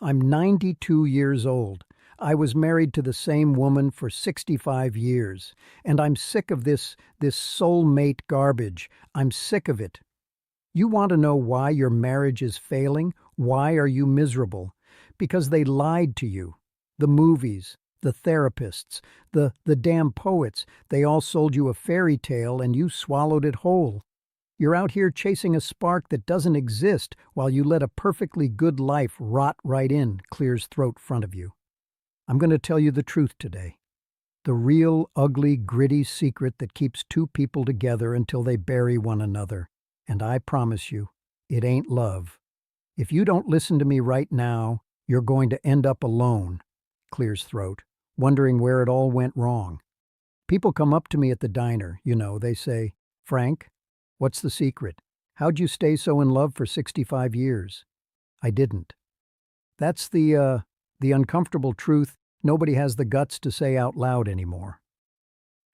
I'm 92 years old. I was married to the same woman for 65 years, and I'm sick of this soulmate garbage. I'm sick of it. You want to know why your marriage is failing? Why are you miserable? Because they lied to you. The movies, the therapists, the damn poets, they all sold you a fairy tale and you swallowed it whole. You're out here chasing a spark that doesn't exist while you let a perfectly good life rot right in Clear's throat front of you. I'm going to tell you the truth today. The real, ugly, gritty secret that keeps two people together until they bury one another. And I promise you, it ain't love. If you don't listen to me right now, you're going to end up alone, Clear's throat, wondering where it all went wrong. People come up to me at the diner, they say, "Frank, what's the secret? How'd you stay so in love for 65 years? I didn't. That's the uncomfortable truth nobody has the guts to say out loud anymore.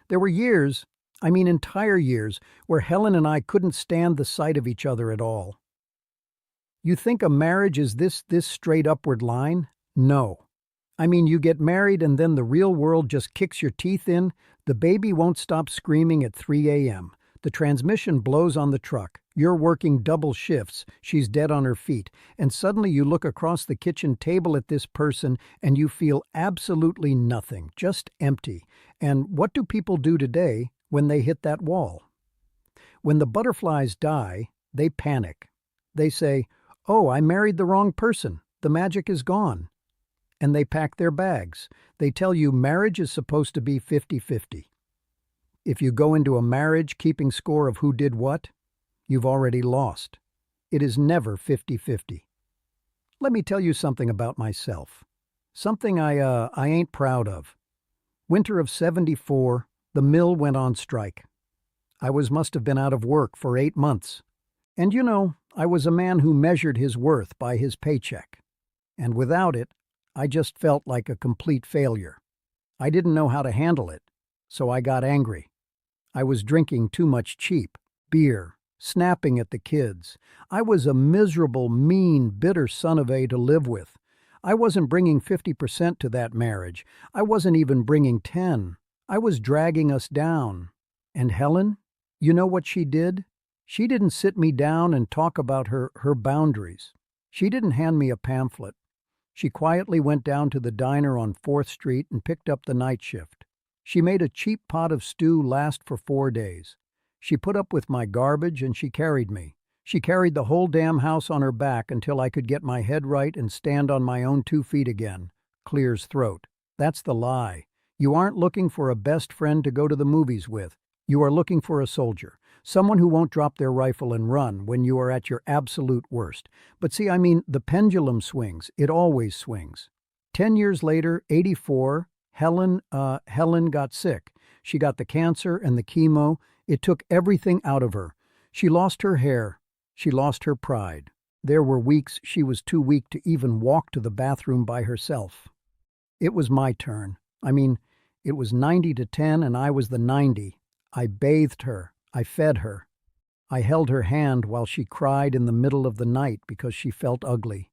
There were years, entire years, where Helen and I couldn't stand the sight of each other at all. You think a marriage is this straight upward line? No. You get married and then the real world just kicks your teeth in. The baby won't stop screaming at 3 a.m. The transmission blows on the truck. You're working double shifts. She's dead on her feet. And suddenly you look across the kitchen table at this person and you feel absolutely nothing, just empty. And what do people do today when they hit that wall? When the butterflies die, they panic. They say, "Oh, I married the wrong person. The magic is gone." And they pack their bags. They tell you marriage is supposed to be 50-50. If you go into a marriage keeping score of who did what, you've already lost. It is never 50-50. Let me tell you something about myself. Something I ain't proud of. Winter of '74, the mill went on strike. I must have been out of work for 8 months. And I was a man who measured his worth by his paycheck. And without it, I just felt like a complete failure. I didn't know how to handle it, so I got angry. I was drinking too much cheap beer, snapping at the kids. I was a miserable, mean, bitter son of a to live with. I wasn't bringing 50% to that marriage. I wasn't even bringing 10. I was dragging us down. And Helen, you know what she did? She didn't sit me down and talk about her boundaries. She didn't hand me a pamphlet. She quietly went down to the diner on 4th Street and picked up the night shift. She made a cheap pot of stew last for 4 days. She put up with my garbage and she carried me. She carried the whole damn house on her back until I could get my head right and stand on my own 2 feet again. Clear's throat. That's the lie. You aren't looking for a best friend to go to the movies with. You are looking for a soldier. Someone who won't drop their rifle and run when you are at your absolute worst. But see, the pendulum swings. It always swings. 10 years later, '84, Helen got sick. She got the cancer and the chemo. It took everything out of her. She lost her hair. She lost her pride. There were weeks she was too weak to even walk to the bathroom by herself. It was my turn. It was 90-10 and I was the 90. I bathed her. I fed her. I held her hand while she cried in the middle of the night because she felt ugly.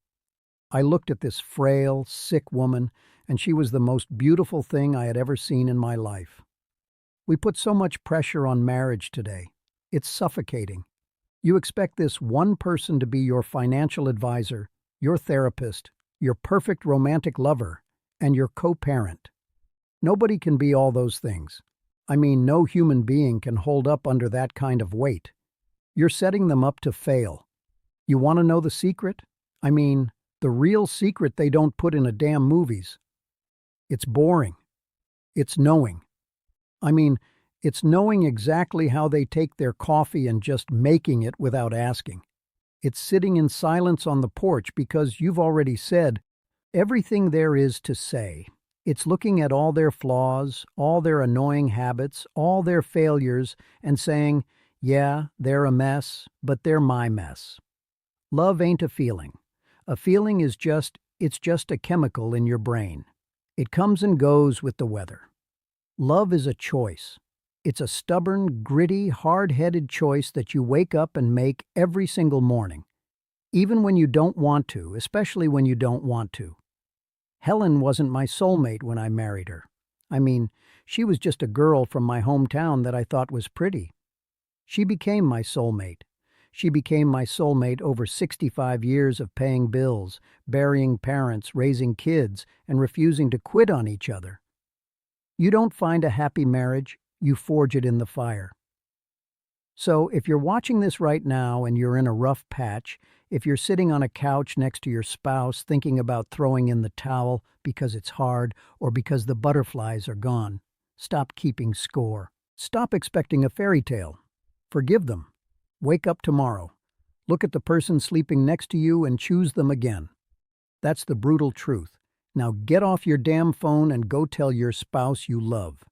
I looked at this frail, sick woman, and she was the most beautiful thing I had ever seen in my life. We put so much pressure on marriage today. It's suffocating. You expect this one person to be your financial advisor, your therapist, your perfect romantic lover, and your co-parent. Nobody can be all those things. No human being can hold up under that kind of weight. You're setting them up to fail. You want to know the secret? The real secret they don't put in a damn movies. It's boring. It's knowing. It's knowing exactly how they take their coffee and just making it without asking. It's sitting in silence on the porch because you've already said everything there is to say. It's looking at all their flaws, all their annoying habits, all their failures, and saying, yeah, they're a mess, but they're my mess. Love ain't a feeling. A feeling is just a chemical in your brain. It comes and goes with the weather. Love is a choice. It's a stubborn, gritty, hard-headed choice that you wake up and make every single morning. even when you don't want to, especially when you don't want to. Helen wasn't my soulmate when I married her. I mean, she was just a girl from my hometown that I thought was pretty. She became my soulmate. She became my soulmate over 65 years of paying bills, burying parents, raising kids, and refusing to quit on each other. You don't find a happy marriage, you forge it in the fire. So, if you're watching this right now and you're in a rough patch, if you're sitting on a couch next to your spouse thinking about throwing in the towel because it's hard or because the butterflies are gone, stop keeping score. Stop expecting a fairy tale. Forgive them. Wake up tomorrow. Look at the person sleeping next to you and choose them again. That's the brutal truth. Now get off your damn phone and go tell your spouse you love.